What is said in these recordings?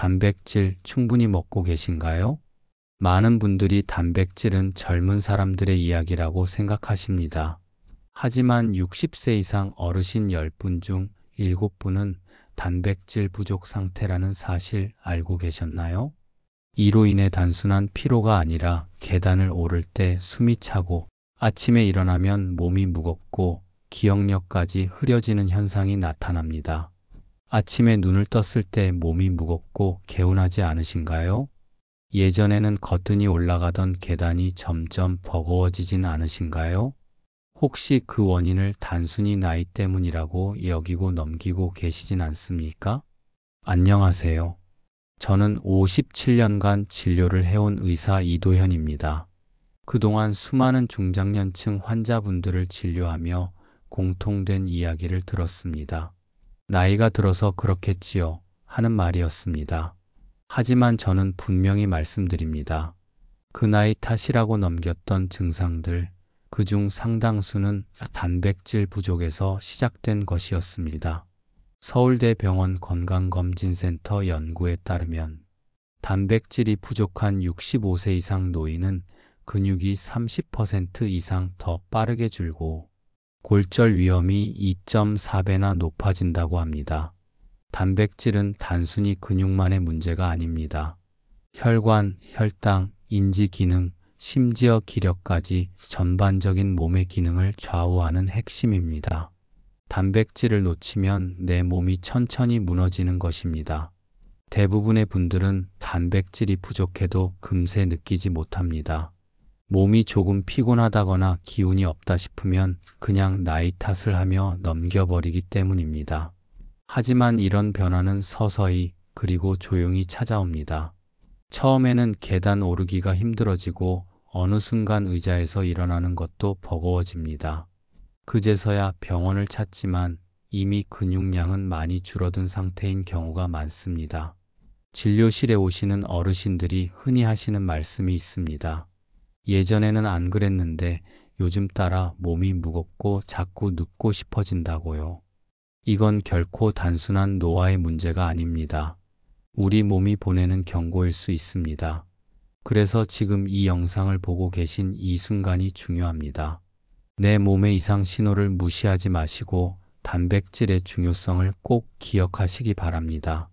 단백질 충분히 먹고 계신가요? 많은 분들이 단백질은 젊은 사람들의 이야기라고 생각하십니다. 하지만 60세 이상 어르신 10분 중 7분은 단백질 부족 상태라는 사실 알고 계셨나요? 이로 인해 단순한 피로가 아니라 계단을 오를 때 숨이 차고 아침에 일어나면 몸이 무겁고 기억력까지 흐려지는 현상이 나타납니다. 아침에 눈을 떴을 때 몸이 무겁고 개운하지 않으신가요? 예전에는 거뜬히 올라가던 계단이 점점 버거워지진 않으신가요? 혹시 그 원인을 단순히 나이 때문이라고 여기고 넘기고 계시진 않습니까? 안녕하세요. 저는 57년간 진료를 해온 의사 이도현입니다. 그동안 수많은 중장년층 환자분들을 진료하며 공통된 이야기를 들었습니다. 나이가 들어서 그렇겠지요 하는 말이었습니다. 하지만 저는 분명히 말씀드립니다. 그 나이 탓이라고 넘겼던 증상들, 그중 상당수는 단백질 부족에서 시작된 것이었습니다. 서울대병원 건강검진센터 연구에 따르면 단백질이 부족한 65세 이상 노인은 근육이 30% 이상 더 빠르게 줄고 골절 위험이 2.4배나 높아진다고 합니다. 단백질은 단순히 근육만의 문제가 아닙니다. 혈관, 혈당, 인지 기능, 심지어 기력까지 전반적인 몸의 기능을 좌우하는 핵심입니다. 단백질을 놓치면 내 몸이 천천히 무너지는 것입니다. 대부분의 분들은 단백질이 부족해도 금세 느끼지 못합니다. 몸이 조금 피곤하다거나 기운이 없다 싶으면 그냥 나이 탓을 하며 넘겨버리기 때문입니다. 하지만 이런 변화는 서서히 그리고 조용히 찾아옵니다. 처음에는 계단 오르기가 힘들어지고 어느 순간 의자에서 일어나는 것도 버거워집니다. 그제서야 병원을 찾지만 이미 근육량은 많이 줄어든 상태인 경우가 많습니다. 진료실에 오시는 어르신들이 흔히 하시는 말씀이 있습니다. 예전에는 안 그랬는데 요즘 따라 몸이 무겁고 자꾸 눕고 싶어진다고요. 이건 결코 단순한 노화의 문제가 아닙니다. 우리 몸이 보내는 경고일 수 있습니다. 그래서 지금 이 영상을 보고 계신 이 순간이 중요합니다. 내 몸의 이상 신호를 무시하지 마시고 단백질의 중요성을 꼭 기억하시기 바랍니다.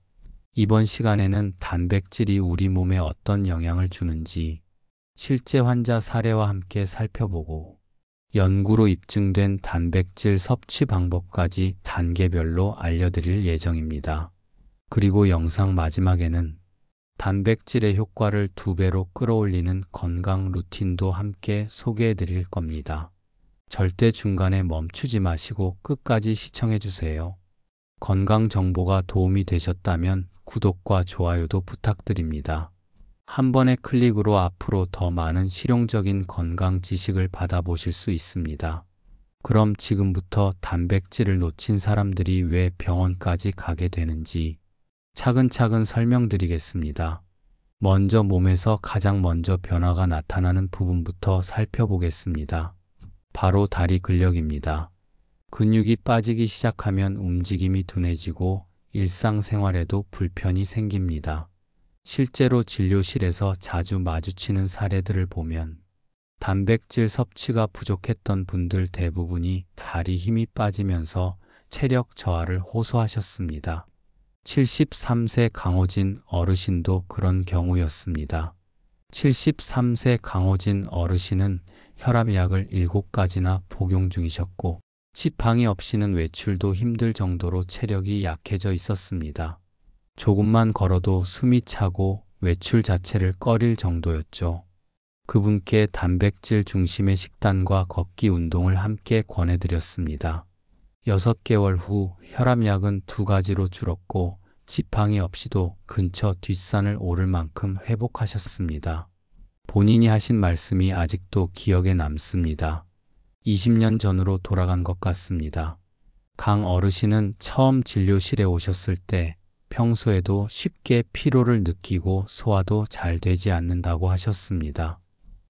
이번 시간에는 단백질이 우리 몸에 어떤 영향을 주는지 실제 환자 사례와 함께 살펴보고 연구로 입증된 단백질 섭취 방법까지 단계별로 알려드릴 예정입니다. 그리고 영상 마지막에는 단백질의 효과를 2배로 끌어올리는 건강 루틴도 함께 소개해 드릴 겁니다. 절대 중간에 멈추지 마시고 끝까지 시청해 주세요. 건강 정보가 도움이 되셨다면 구독과 좋아요도 부탁드립니다. 한 번의 클릭으로 앞으로 더 많은 실용적인 건강 지식을 받아보실 수 있습니다. 그럼 지금부터 단백질을 놓친 사람들이 왜 병원까지 가게 되는지 차근차근 설명드리겠습니다. 먼저 몸에서 가장 먼저 변화가 나타나는 부분부터 살펴보겠습니다. 바로 다리 근력입니다. 근육이 빠지기 시작하면 움직임이 둔해지고 일상생활에도 불편이 생깁니다. 실제로 진료실에서 자주 마주치는 사례들을 보면 단백질 섭취가 부족했던 분들 대부분이 다리 힘이 빠지면서 체력 저하를 호소하셨습니다. 73세 강호진 어르신도 그런 경우였습니다. 73세 강호진 어르신은 혈압약을 7가지나 복용 중이셨고 지팡이 없이는 외출도 힘들 정도로 체력이 약해져 있었습니다. 조금만 걸어도 숨이 차고 외출 자체를 꺼릴 정도였죠. 그분께 단백질 중심의 식단과 걷기 운동을 함께 권해드렸습니다. 6개월 후 혈압약은 2가지로 줄었고 지팡이 없이도 근처 뒷산을 오를 만큼 회복하셨습니다. 본인이 하신 말씀이 아직도 기억에 남습니다. 20년 전으로 돌아간 것 같습니다. 강 어르신은 처음 진료실에 오셨을 때 평소에도 쉽게 피로를 느끼고 소화도 잘 되지 않는다고 하셨습니다.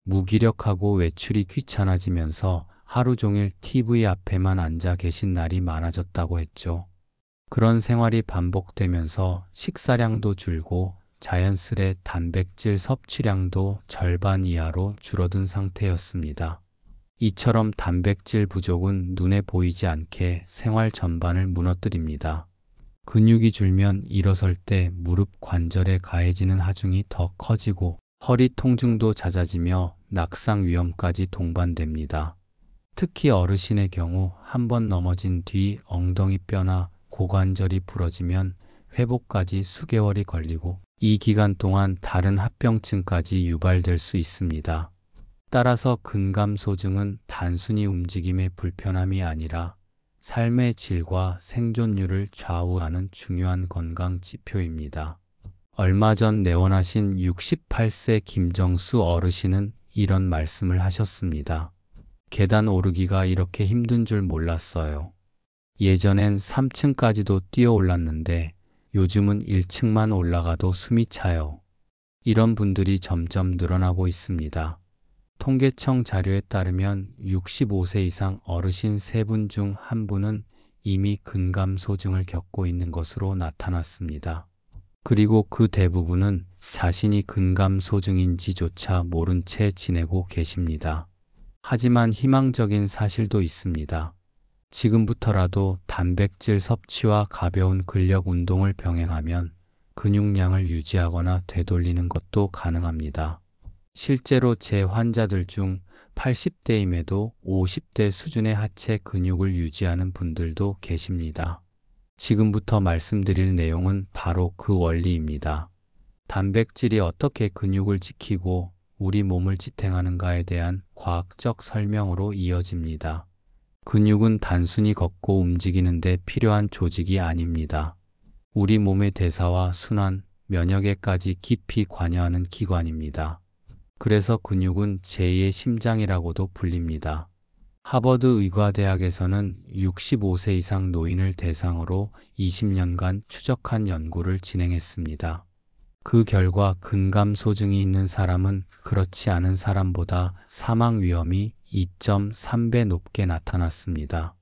무기력하고 외출이 귀찮아지면서 하루 종일 TV 앞에만 앉아 계신 날이 많아졌다고 했죠. 그런 생활이 반복되면서 식사량도 줄고 자연스레 단백질 섭취량도 절반 이하로 줄어든 상태였습니다. 이처럼 단백질 부족은 눈에 보이지 않게 생활 전반을 무너뜨립니다. 근육이 줄면 일어설 때 무릎 관절에 가해지는 하중이 더 커지고 허리 통증도 잦아지며 낙상 위험까지 동반됩니다. 특히 어르신의 경우 한 번 넘어진 뒤 엉덩이 뼈나 고관절이 부러지면 회복까지 수개월이 걸리고 이 기간 동안 다른 합병증까지 유발될 수 있습니다. 따라서 근감소증은 단순히 움직임의 불편함이 아니라 삶의 질과 생존율을 좌우하는 중요한 건강 지표입니다. 얼마 전 내원하신 68세 김정수 어르신은 이런 말씀을 하셨습니다. 계단 오르기가 이렇게 힘든 줄 몰랐어요. 예전엔 3층까지도 뛰어 올랐는데 요즘은 1층만 올라가도 숨이 차요. 이런 분들이 점점 늘어나고 있습니다. 통계청 자료에 따르면 65세 이상 어르신 3분 중 1분은 이미 근감소증을 겪고 있는 것으로 나타났습니다. 그리고 그 대부분은 자신이 근감소증인지조차 모른 채 지내고 계십니다. 하지만 희망적인 사실도 있습니다. 지금부터라도 단백질 섭취와 가벼운 근력 운동을 병행하면 근육량을 유지하거나 되돌리는 것도 가능합니다. 실제로 제 환자들 중 80대임에도 50대 수준의 하체 근육을 유지하는 분들도 계십니다. 지금부터 말씀드릴 내용은 바로 그 원리입니다. 단백질이 어떻게 근육을 지키고 우리 몸을 지탱하는가에 대한 과학적 설명으로 이어집니다. 근육은 단순히 걷고 움직이는 데 필요한 조직이 아닙니다. 우리 몸의 대사와 순환, 면역에까지 깊이 관여하는 기관입니다. 그래서 근육은 제2의 심장이라고도 불립니다. 하버드 의과대학에서는 65세 이상 노인을 대상으로 20년간 추적한 연구를 진행했습니다. 그 결과 근감소증이 있는 사람은 그렇지 않은 사람보다 사망 위험이 2.3배 높게 나타났습니다.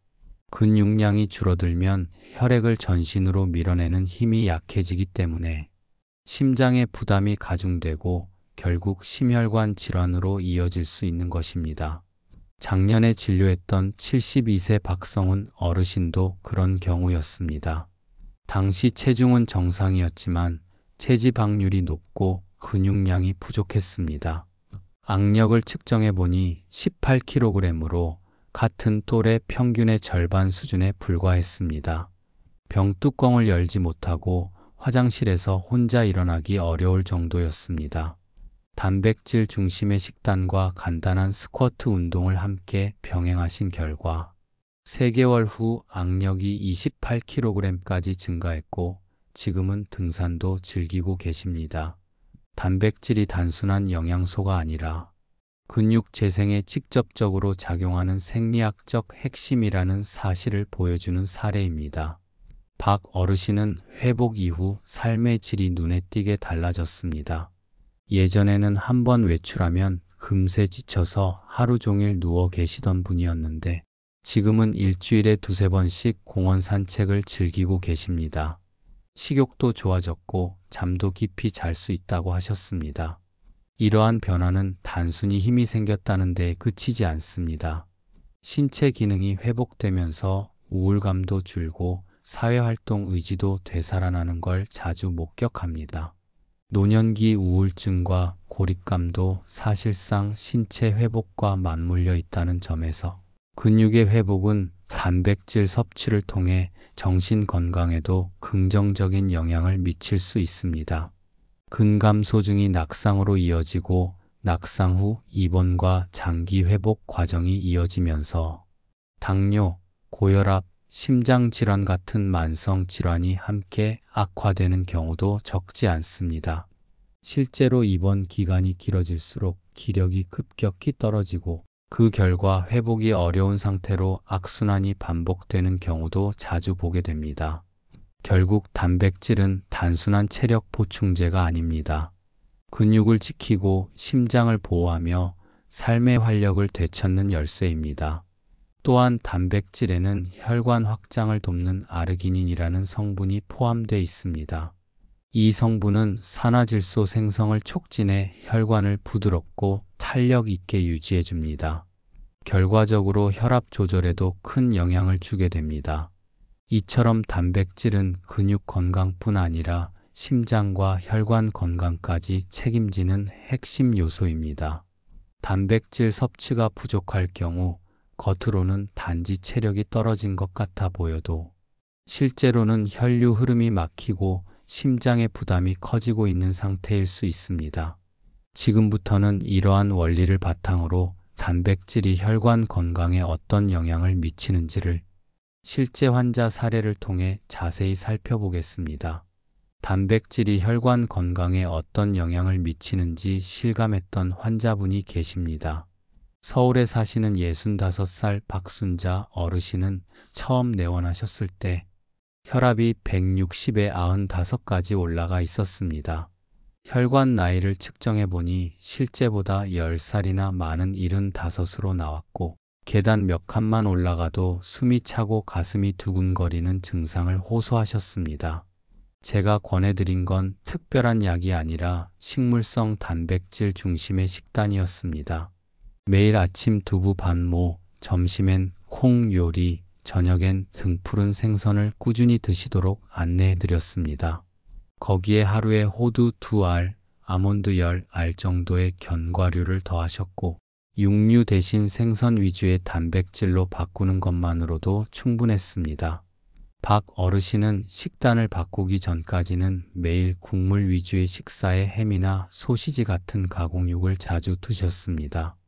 근육량이 줄어들면 혈액을 전신으로 밀어내는 힘이 약해지기 때문에 심장의 부담이 가중되고 결국 심혈관 질환으로 이어질 수 있는 것입니다. 작년에 진료했던 72세 박성훈 어르신도 그런 경우였습니다. 당시 체중은 정상이었지만 체지방률이 높고 근육량이 부족했습니다. 악력을 측정해 보니 18kg으로 같은 또래 평균의 절반 수준에 불과했습니다. 병뚜껑을 열지 못하고 화장실에서 혼자 일어나기 어려울 정도였습니다. 단백질 중심의 식단과 간단한 스쿼트 운동을 함께 병행하신 결과 3개월 후 악력이 28kg까지 증가했고 지금은 등산도 즐기고 계십니다. 단백질이 단순한 영양소가 아니라 근육 재생에 직접적으로 작용하는 생리학적 핵심이라는 사실을 보여주는 사례입니다. 박 어르신은 회복 이후 삶의 질이 눈에 띄게 달라졌습니다. 예전에는 한 번 외출하면 금세 지쳐서 하루 종일 누워 계시던 분이었는데 지금은 일주일에 2-3번씩 공원 산책을 즐기고 계십니다. 식욕도 좋아졌고 잠도 깊이 잘 수 있다고 하셨습니다. 이러한 변화는 단순히 힘이 생겼다는 데 그치지 않습니다. 신체 기능이 회복되면서 우울감도 줄고 사회활동 의지도 되살아나는 걸 자주 목격합니다. 노년기 우울증과 고립감도 사실상 신체 회복과 맞물려 있다는 점에서 근육의 회복은 단백질 섭취를 통해 정신 건강에도 긍정적인 영향을 미칠 수 있습니다. 근감소증이 낙상으로 이어지고 낙상 후 입원과 장기 회복 과정이 이어지면서 당뇨, 고혈압, 심장질환 같은 만성 질환이 함께 악화되는 경우도 적지 않습니다. 실제로 입원 기간이 길어질수록 기력이 급격히 떨어지고 그 결과 회복이 어려운 상태로 악순환이 반복되는 경우도 자주 보게 됩니다. 결국 단백질은 단순한 체력 보충제가 아닙니다. 근육을 지키고 심장을 보호하며 삶의 활력을 되찾는 열쇠입니다. 또한 단백질에는 혈관 확장을 돕는 아르기닌이라는 성분이 포함되어 있습니다. 이 성분은 산화질소 생성을 촉진해 혈관을 부드럽고 탄력 있게 유지해 줍니다. 결과적으로 혈압 조절에도 큰 영향을 주게 됩니다. 이처럼 단백질은 근육 건강뿐 아니라 심장과 혈관 건강까지 책임지는 핵심 요소입니다. 단백질 섭취가 부족할 경우 겉으로는 단지 체력이 떨어진 것 같아 보여도 실제로는 혈류 흐름이 막히고 심장의 부담이 커지고 있는 상태일 수 있습니다. 지금부터는 이러한 원리를 바탕으로 단백질이 혈관 건강에 어떤 영향을 미치는지를 실제 환자 사례를 통해 자세히 살펴보겠습니다. 단백질이 혈관 건강에 어떤 영향을 미치는지 실감했던 환자분이 계십니다. 서울에 사시는 65살 박순자 어르신은 처음 내원하셨을 때 혈압이 160에 95까지 올라가 있었습니다. 혈관 나이를 측정해 보니 실제보다 10살이나 많은 75으로 나왔고 계단 몇 칸만 올라가도 숨이 차고 가슴이 두근거리는 증상을 호소하셨습니다. 제가 권해드린 건 특별한 약이 아니라 식물성 단백질 중심의 식단이었습니다. 매일 아침 두부 반모, 점심엔 콩 요리, 저녁엔 등푸른 생선을 꾸준히 드시도록 안내해드렸습니다. 거기에 하루에 호두 2알, 아몬드 10알 정도의 견과류를 더하셨고 육류 대신 생선 위주의 단백질로 바꾸는 것만으로도 충분했습니다. 박 어르신은 식단을 바꾸기 전까지는 매일 국물 위주의 식사에 햄이나 소시지 같은 가공육을 자주 드셨습니다.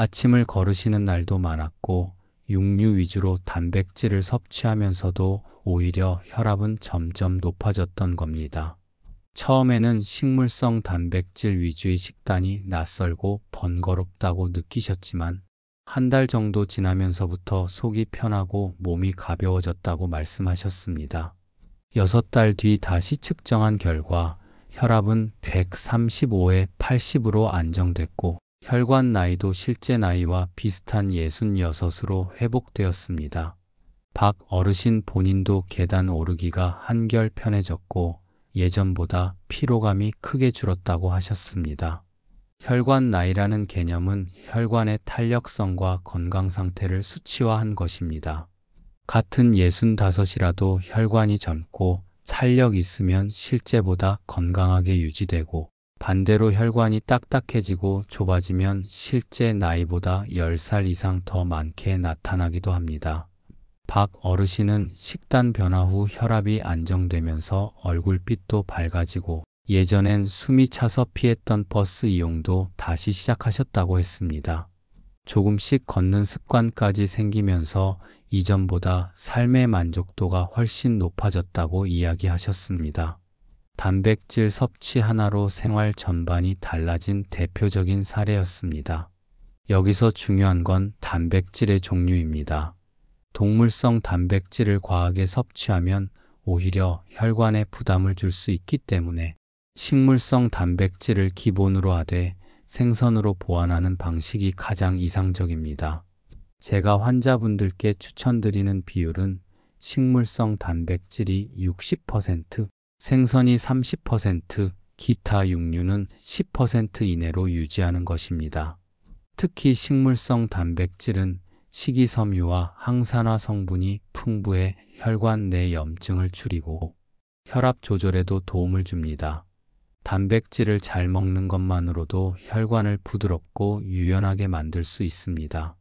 아침을 거르시는 날도 많았고 육류 위주로 단백질을 섭취하면서도 오히려 혈압은 점점 높아졌던 겁니다. 처음에는 식물성 단백질 위주의 식단이 낯설고 번거롭다고 느끼셨지만 한 달 정도 지나면서부터 속이 편하고 몸이 가벼워졌다고 말씀하셨습니다. 6달 뒤 다시 측정한 결과 혈압은 135에 80으로 안정됐고 혈관 나이도 실제 나이와 비슷한 66으로 회복되었습니다. 박 어르신 본인도 계단 오르기가 한결 편해졌고 예전보다 피로감이 크게 줄었다고 하셨습니다. 혈관 나이라는 개념은 혈관의 탄력성과 건강 상태를 수치화한 것입니다. 같은 65이라도 혈관이 젊고 탄력 있으면 실제보다 건강하게 유지되고 반대로 혈관이 딱딱해지고 좁아지면 실제 나이보다 10살 이상 더 많게 나타나기도 합니다. 박 어르신은 식단 변화 후 혈압이 안정되면서 얼굴빛도 밝아지고 예전엔 숨이 차서 피했던 버스 이용도 다시 시작하셨다고 했습니다. 조금씩 걷는 습관까지 생기면서 이전보다 삶의 만족도가 훨씬 높아졌다고 이야기하셨습니다. 단백질 섭취 하나로 생활 전반이 달라진 대표적인 사례였습니다. 여기서 중요한 건 단백질의 종류입니다. 동물성 단백질을 과하게 섭취하면 오히려 혈관에 부담을 줄 수 있기 때문에 식물성 단백질을 기본으로 하되 생선으로 보완하는 방식이 가장 이상적입니다. 제가 환자분들께 추천드리는 비율은 식물성 단백질이 60%, 생선이 30%, 기타 육류는 10% 이내로 유지하는 것입니다. 특히 식물성 단백질은 식이섬유와 항산화 성분이 풍부해 혈관 내 염증을 줄이고 혈압 조절에도 도움을 줍니다. 단백질을 잘 먹는 것만으로도 혈관을 부드럽고 유연하게 만들 수 있습니다.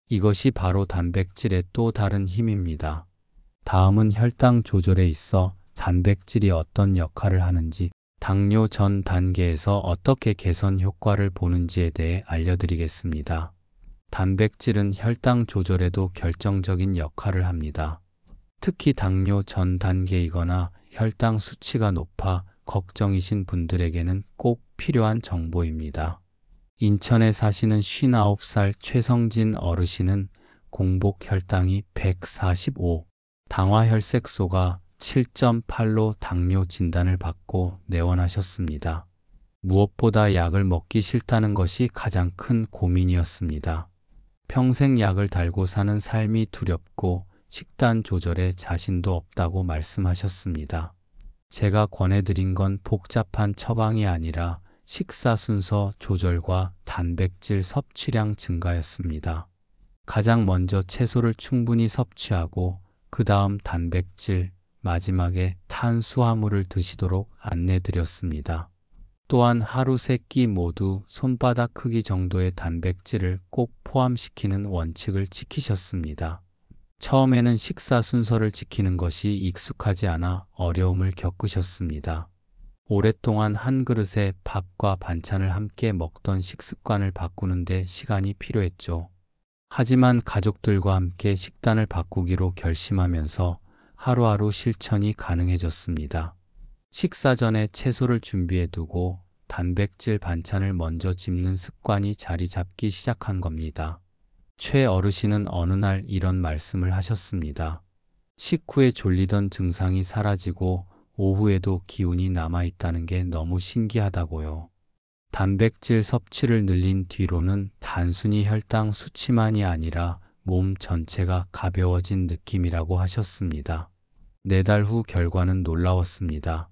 이것이 바로 단백질의 또 다른 힘입니다. 다음은 혈당 조절에 있어 단백질이 어떤 역할을 하는지, 당뇨 전 단계에서 어떻게 개선 효과를 보는지에 대해 알려드리겠습니다. 단백질은 혈당 조절에도 결정적인 역할을 합니다. 특히 당뇨 전 단계이거나 혈당 수치가 높아 걱정이신 분들에게는 꼭 필요한 정보입니다. 인천에 사시는 59살 최성진 어르신은 공복 혈당이 145, 당화혈색소가 7.8로 당뇨 진단을 받고 내원하셨습니다. 무엇보다 약을 먹기 싫다는 것이 가장 큰 고민이었습니다. 평생 약을 달고 사는 삶이 두렵고 식단 조절에 자신도 없다고 말씀하셨습니다. 제가 권해드린 건 복잡한 처방이 아니라 식사 순서 조절과 단백질 섭취량 증가였습니다. 가장 먼저 채소를 충분히 섭취하고 그 다음 단백질, 마지막에 탄수화물을 드시도록 안내드렸습니다. 또한 하루 3끼 모두 손바닥 크기 정도의 단백질을 꼭 포함시키는 원칙을 지키셨습니다. 처음에는 식사 순서를 지키는 것이 익숙하지 않아 어려움을 겪으셨습니다. 오랫동안 한 그릇에 밥과 반찬을 함께 먹던 식습관을 바꾸는 데 시간이 필요했죠. 하지만 가족들과 함께 식단을 바꾸기로 결심하면서 하루하루 실천이 가능해졌습니다. 식사 전에 채소를 준비해 두고 단백질 반찬을 먼저 집는 습관이 자리 잡기 시작한 겁니다. 최 어르신은 어느 날 이런 말씀을 하셨습니다. 식후에 졸리던 증상이 사라지고 오후에도 기운이 남아있다는 게 너무 신기하다고요. 단백질 섭취를 늘린 뒤로는 단순히 혈당 수치만이 아니라 몸 전체가 가벼워진 느낌이라고 하셨습니다. 4달 후 결과는 놀라웠습니다.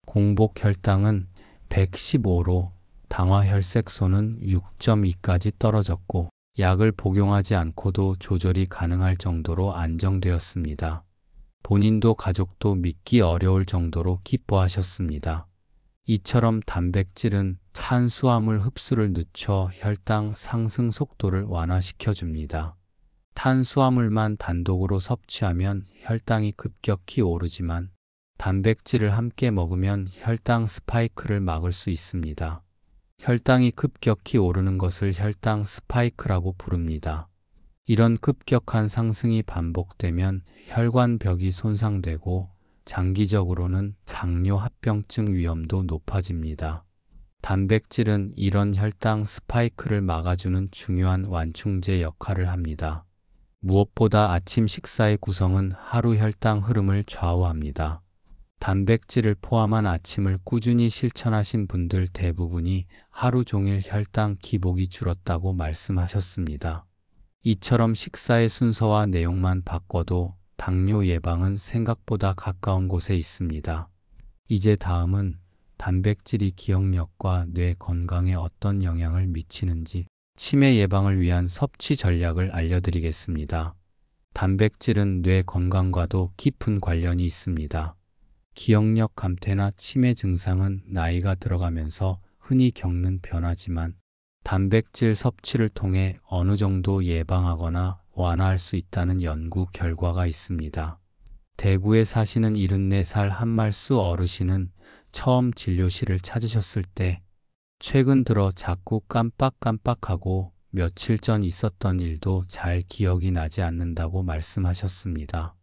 공복 혈당은 115로 당화혈색소는 6.2까지 떨어졌고 약을 복용하지 않고도 조절이 가능할 정도로 안정되었습니다. 본인도 가족도 믿기 어려울 정도로 기뻐하셨습니다. 이처럼 단백질은 탄수화물 흡수를 늦춰 혈당 상승 속도를 완화시켜줍니다. 탄수화물만 단독으로 섭취하면 혈당이 급격히 오르지만 단백질을 함께 먹으면 혈당 스파이크를 막을 수 있습니다. 혈당이 급격히 오르는 것을 혈당 스파이크라고 부릅니다. 이런 급격한 상승이 반복되면 혈관벽이 손상되고 장기적으로는 당뇨 합병증 위험도 높아집니다. 단백질은 이런 혈당 스파이크를 막아주는 중요한 완충제 역할을 합니다. 무엇보다 아침 식사의 구성은 하루 혈당 흐름을 좌우합니다. 단백질을 포함한 아침을 꾸준히 실천하신 분들 대부분이 하루 종일 혈당 기복이 줄었다고 말씀하셨습니다. 이처럼 식사의 순서와 내용만 바꿔도 당뇨 예방은 생각보다 가까운 곳에 있습니다. 이제 다음은 단백질이 기억력과 뇌 건강에 어떤 영향을 미치는지 치매 예방을 위한 섭취 전략을 알려드리겠습니다. 단백질은 뇌 건강과도 깊은 관련이 있습니다. 기억력 감퇴나 치매 증상은 나이가 들어가면서 흔히 겪는 변화지만 단백질 섭취를 통해 어느 정도 예방하거나 완화할 수 있다는 연구 결과가 있습니다. 대구에 사시는 74살 한말수 어르신은 처음 진료실을 찾으셨을 때 최근 들어 자꾸 깜빡깜빡하고 며칠 전 있었던 일도 잘 기억이 나지 않는다고 말씀하셨습니다.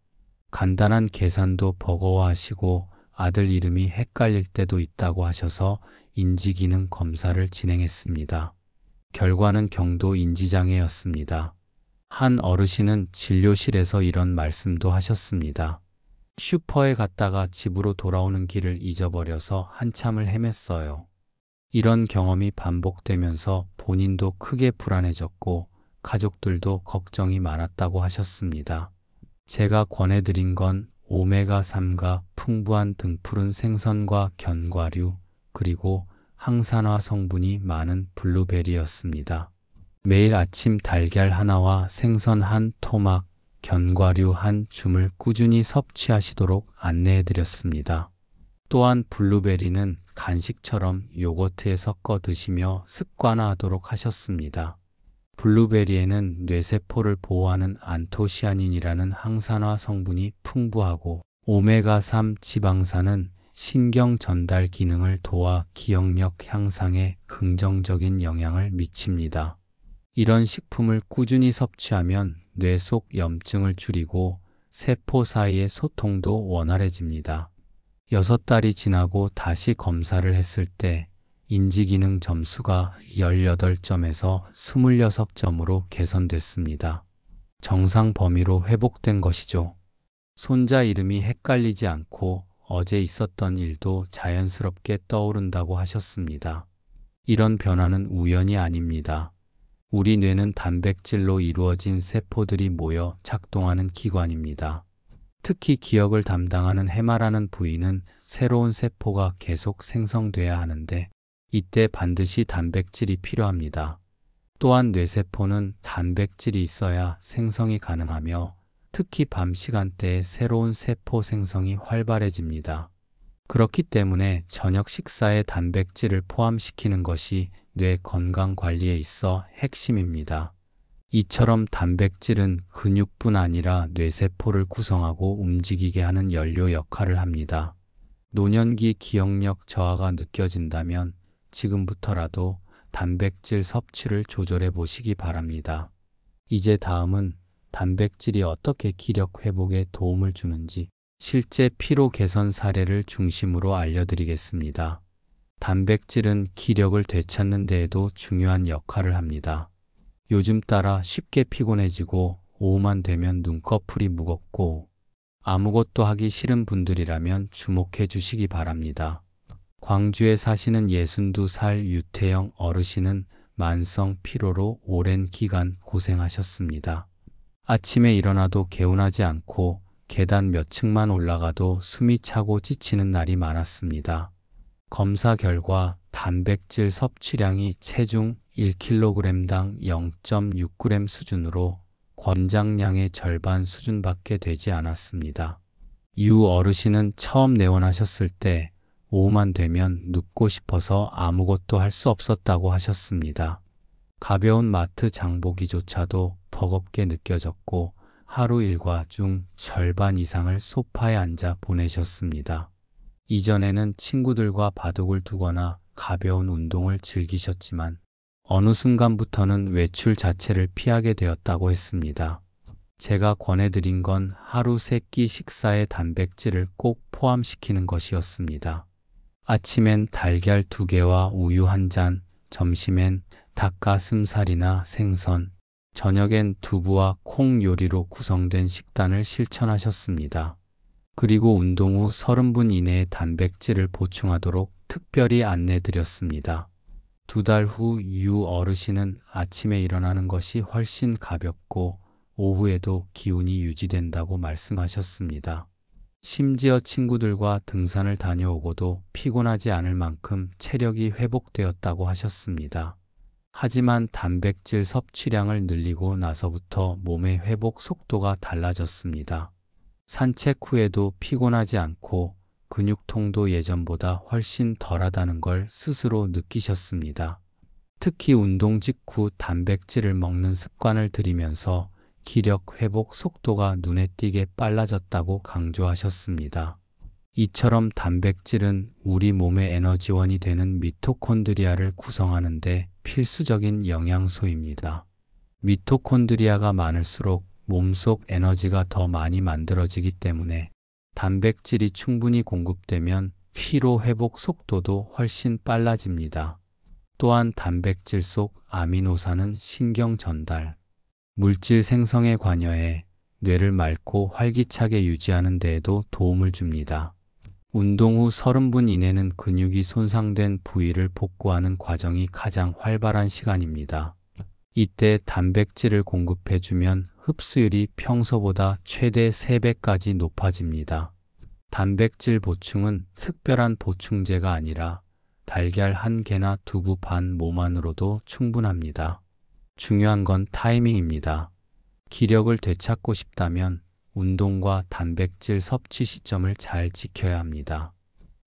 간단한 계산도 버거워하시고 아들 이름이 헷갈릴 때도 있다고 하셔서 인지기능 검사를 진행했습니다. 결과는 경도 인지장애였습니다. 한 어르신은 진료실에서 이런 말씀도 하셨습니다. 슈퍼에 갔다가 집으로 돌아오는 길을 잊어버려서 한참을 헤맸어요. 이런 경험이 반복되면서 본인도 크게 불안해졌고 가족들도 걱정이 많았다고 하셨습니다. 제가 권해드린 건 오메가3가 풍부한 등푸른 생선과 견과류 그리고 항산화 성분이 많은 블루베리였습니다. 매일 아침 달걀 하나와 생선 한 토막, 견과류 한 줌을 꾸준히 섭취하시도록 안내해드렸습니다. 또한 블루베리는 간식처럼 요거트에 섞어 드시며 습관화하도록 하셨습니다. 블루베리에는 뇌세포를 보호하는 안토시아닌이라는 항산화 성분이 풍부하고 오메가3 지방산은 신경 전달 기능을 도와 기억력 향상에 긍정적인 영향을 미칩니다. 이런 식품을 꾸준히 섭취하면 뇌 속 염증을 줄이고 세포 사이의 소통도 원활해집니다. 6달이 지나고 다시 검사를 했을 때 인지기능 점수가 18점에서 26점으로 개선됐습니다. 정상 범위로 회복된 것이죠. 손자 이름이 헷갈리지 않고 어제 있었던 일도 자연스럽게 떠오른다고 하셨습니다. 이런 변화는 우연이 아닙니다. 우리 뇌는 단백질로 이루어진 세포들이 모여 작동하는 기관입니다. 특히 기억을 담당하는 해마라는 부위는 새로운 세포가 계속 생성돼야 하는데 이때 반드시 단백질이 필요합니다. 또한 뇌세포는 단백질이 있어야 생성이 가능하며 특히 밤 시간대에 새로운 세포 생성이 활발해집니다. 그렇기 때문에 저녁 식사에 단백질을 포함시키는 것이 뇌 건강 관리에 있어 핵심입니다. 이처럼 단백질은 근육뿐 아니라 뇌세포를 구성하고 움직이게 하는 연료 역할을 합니다. 노년기 기억력 저하가 느껴진다면 지금부터라도 단백질 섭취를 조절해 보시기 바랍니다. 이제 다음은 단백질이 어떻게 기력 회복에 도움을 주는지 실제 피로 개선 사례를 중심으로 알려드리겠습니다. 단백질은 기력을 되찾는 데에도 중요한 역할을 합니다. 요즘 따라 쉽게 피곤해지고 오후만 되면 눈꺼풀이 무겁고 아무것도 하기 싫은 분들이라면 주목해 주시기 바랍니다. 광주에 사시는 62살 유태영 어르신은 만성 피로로 오랜 기간 고생하셨습니다. 아침에 일어나도 개운하지 않고 계단 몇 층만 올라가도 숨이 차고 지치는 날이 많았습니다. 검사 결과 단백질 섭취량이 체중 1kg당 0.6g 수준으로 권장량의 절반 수준밖에 되지 않았습니다. 이후 어르신은 처음 내원하셨을 때 오후만 되면 눕고 싶어서 아무것도 할 수 없었다고 하셨습니다. 가벼운 마트 장보기조차도 버겁게 느껴졌고 하루 일과 중 절반 이상을 소파에 앉아 보내셨습니다. 이전에는 친구들과 바둑을 두거나 가벼운 운동을 즐기셨지만 어느 순간부터는 외출 자체를 피하게 되었다고 했습니다. 제가 권해드린 건 하루 3끼 식사에 단백질을 꼭 포함시키는 것이었습니다. 아침엔 달걀 2개와 우유 1잔, 점심엔 닭가슴살이나 생선, 저녁엔 두부와 콩 요리로 구성된 식단을 실천하셨습니다. 그리고 운동 후 30분 이내에 단백질을 보충하도록 특별히 안내드렸습니다. 2달 후 유 어르신은 아침에 일어나는 것이 훨씬 가볍고 오후에도 기운이 유지된다고 말씀하셨습니다. 심지어 친구들과 등산을 다녀오고도 피곤하지 않을 만큼 체력이 회복되었다고 하셨습니다. 하지만 단백질 섭취량을 늘리고 나서부터 몸의 회복 속도가 달라졌습니다. 산책 후에도 피곤하지 않고 근육통도 예전보다 훨씬 덜하다는 걸 스스로 느끼셨습니다. 특히 운동 직후 단백질을 먹는 습관을 들이면서 기력 회복 속도가 눈에 띄게 빨라졌다고 강조하셨습니다. 이처럼 단백질은 우리 몸의 에너지원이 되는 미토콘드리아를 구성하는 데 필수적인 영양소입니다. 미토콘드리아가 많을수록 몸속 에너지가 더 많이 만들어지기 때문에 단백질이 충분히 공급되면 피로 회복 속도도 훨씬 빨라집니다. 또한 단백질 속 아미노산은 신경 전달, 물질 생성에 관여해 뇌를 맑고 활기차게 유지하는 데에도 도움을 줍니다. 운동 후 30분 이내는 근육이 손상된 부위를 복구하는 과정이 가장 활발한 시간입니다. 이때 단백질을 공급해주면 흡수율이 평소보다 최대 3배까지 높아집니다. 단백질 보충은 특별한 보충제가 아니라 달걀 1개나 두부 반 모만으로도 충분합니다. 중요한 건 타이밍입니다. 기력을 되찾고 싶다면 운동과 단백질 섭취 시점을 잘 지켜야 합니다.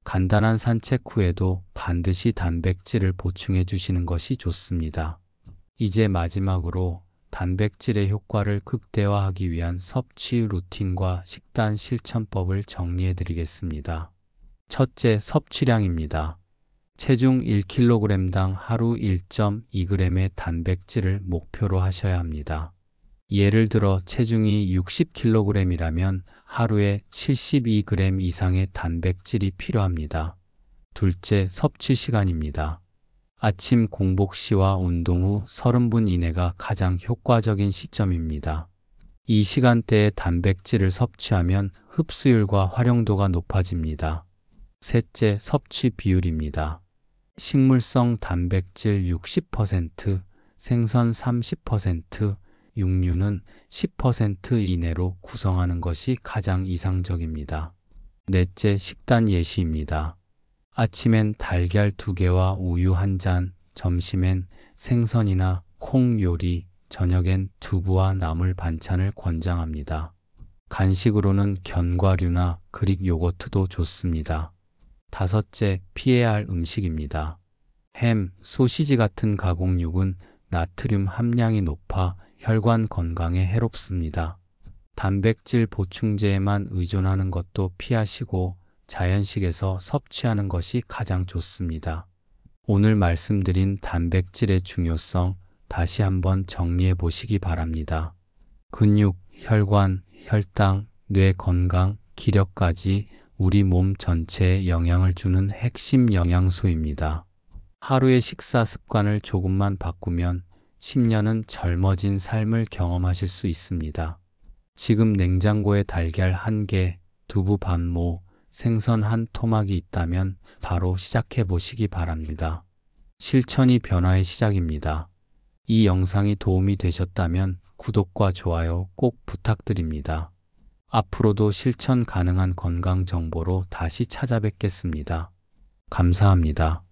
간단한 산책 후에도 반드시 단백질을 보충해 주시는 것이 좋습니다. 이제 마지막으로 단백질의 효과를 극대화하기 위한 섭취 루틴과 식단 실천법을 정리해 드리겠습니다. 첫째, 섭취량입니다. 체중 1kg당 하루 1.2g의 단백질을 목표로 하셔야 합니다. 예를 들어 체중이 60kg이라면 하루에 72g 이상의 단백질이 필요합니다. 둘째, 섭취 시간입니다. 아침 공복 시와 운동 후 30분 이내가 가장 효과적인 시점입니다. 이 시간대에 단백질을 섭취하면 흡수율과 활용도가 높아집니다. 셋째, 섭취 비율입니다. 식물성 단백질 60%, 생선 30%, 육류는 10% 이내로 구성하는 것이 가장 이상적입니다. 넷째, 식단 예시입니다. 아침엔 달걀 2개와 우유 1잔, 점심엔 생선이나 콩 요리, 저녁엔 두부와 나물 반찬을 권장합니다. 간식으로는 견과류나 그릭 요거트도 좋습니다. 다섯째, 피해야 할 음식입니다. 햄, 소시지 같은 가공육은 나트륨 함량이 높아 혈관 건강에 해롭습니다. 단백질 보충제에만 의존하는 것도 피하시고 자연식에서 섭취하는 것이 가장 좋습니다. 오늘 말씀드린 단백질의 중요성 다시 한번 정리해 보시기 바랍니다. 근육, 혈관, 혈당, 뇌 건강, 기력까지 우리 몸 전체에 영향을 주는 핵심 영양소입니다. 하루의 식사 습관을 조금만 바꾸면 10년은 젊어진 삶을 경험하실 수 있습니다. 지금 냉장고에 달걀 1개, 두부 반모, 생선 1토막이 있다면 바로 시작해 보시기 바랍니다. 실천이 변화의 시작입니다. 이 영상이 도움이 되셨다면 구독과 좋아요 꼭 부탁드립니다. 앞으로도 실천 가능한 건강 정보로 다시 찾아뵙겠습니다. 감사합니다.